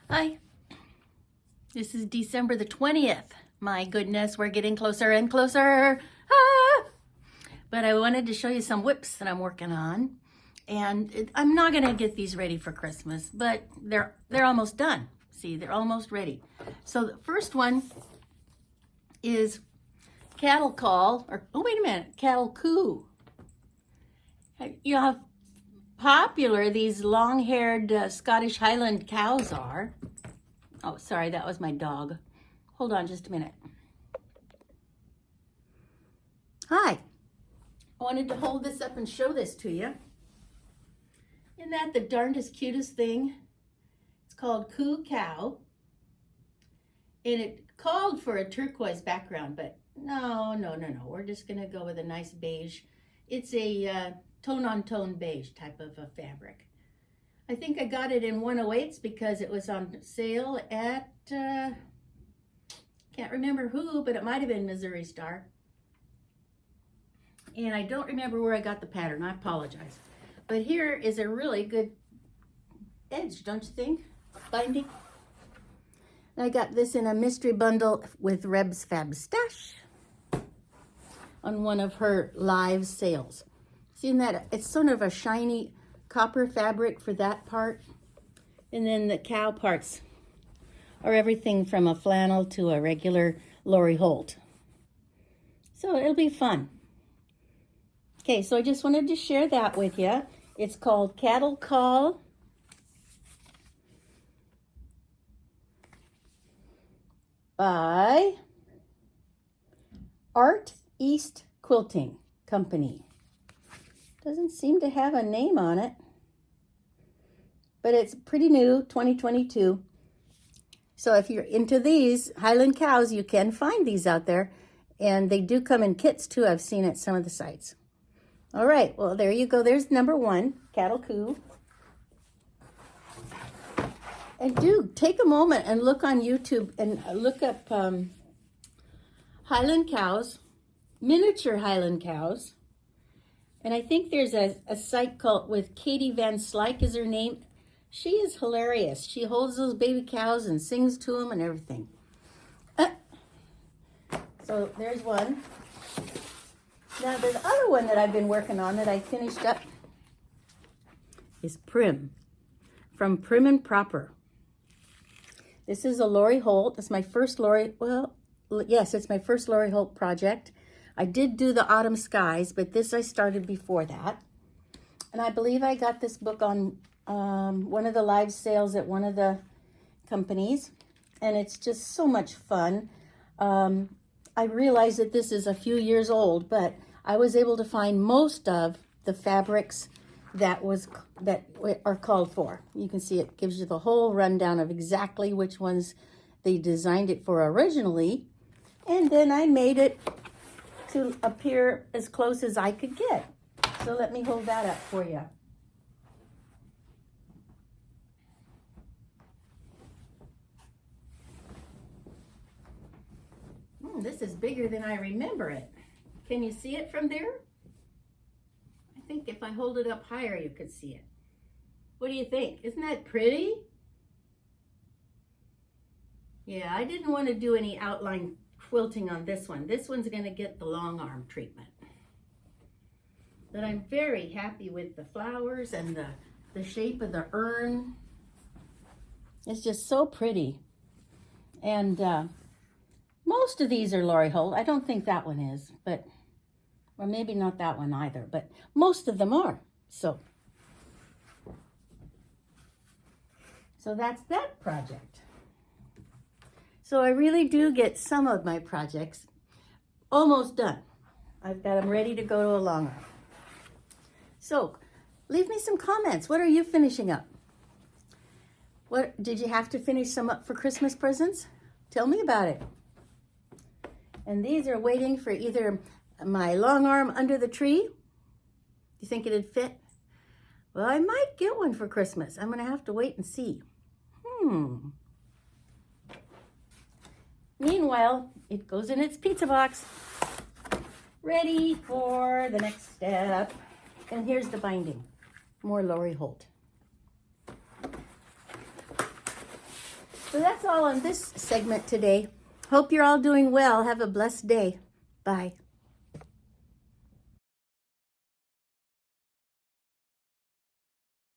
Hi, this is December the 20th. My goodness, we're getting closer and closer. But I wanted to show you some whips that I'm working on. And I'm not gonna get these ready for Christmas, but they're almost done. See, they're almost ready. So the first one is cattle call, or oh wait a minute, cattle coo. You know how popular these long-haired Scottish Highland cows are. Oh, sorry, that was my dog. Hold on just a minute. Hi. I wanted to hold this up and show this to you. Isn't that the darndest cutest thing? It's called Coo Cow. And it called for a turquoise background, but no. We're just gonna go with a nice beige. It's a tone-on-tone beige type of a fabric. I think I got it in 108s because it was on sale at, can't remember who, but it might have been Missouri Star. And I don't remember where I got the pattern, I apologize. But here is a really good edge, don't you think? Binding. I got this in a mystery bundle with Reb's Fab Stash on one of her live sales. Seeing that? It's sort of a shiny copper fabric for that part. And then the cow parts are everything from a flannel to a regular Lori Holt. So it'll be fun. Okay, so I just wanted to share that with you. It's called Cattle Call. By Art East Quilting Company. Doesn't seem to have a name on it, but it's pretty new, 2022. So if you're into these Highland cows, you can find these out there, and they do come in kits too. I've seen at some of the sites. All right, well, there you go. There's number one, Cattle Coo. And do take a moment and look on YouTube and look up Highland cows, miniature Highland cows. And I think there's a site called with Katie Van Slyke is her name. She is hilarious. She holds those baby cows and sings to them and everything. So there's one. Now the other one that I've been working on that I finished up is Prim, from Prim and Proper. This is a Lori Holt. It's my first Lori, well, yes, it's my first Lori Holt project. I did do the Autumn Skies, but this I started before that. And I believe I got this book on one of the live sales at one of the companies. And it's just so much fun. I realize that this is a few years old, but I was able to find most of the fabrics that are called for. You can see it gives you the whole rundown of exactly which ones they designed it for originally. And then I made it to appear as close as I could get. So let me hold that up for you. This is bigger than I remember it. Can you see it from there? I think if I hold it up higher, you could see it. What do you think? Isn't that pretty? Yeah, I didn't want to do any outline quilting on this one. This one's going to get the long arm treatment. But I'm very happy with the flowers and the shape of the urn. It's just so pretty. And most of these are Lori Holt. I don't think that one is, but, or maybe not that one either, but most of them are. So that's that project. So I really do get some of my projects almost done. I've got them ready to go to a long arm. So leave me some comments. What are you finishing up? What did you have to finish some up for Christmas presents? Tell me about it. And these are waiting for either my long arm under the tree. You think it'd fit? Well, I might get one for Christmas. I'm gonna have to wait and see. Meanwhile, it goes in its pizza box, ready for the next step. And here's the binding, more Lori Holt. So that's all on this segment today. Hope you're all doing well. Have a blessed day. Bye.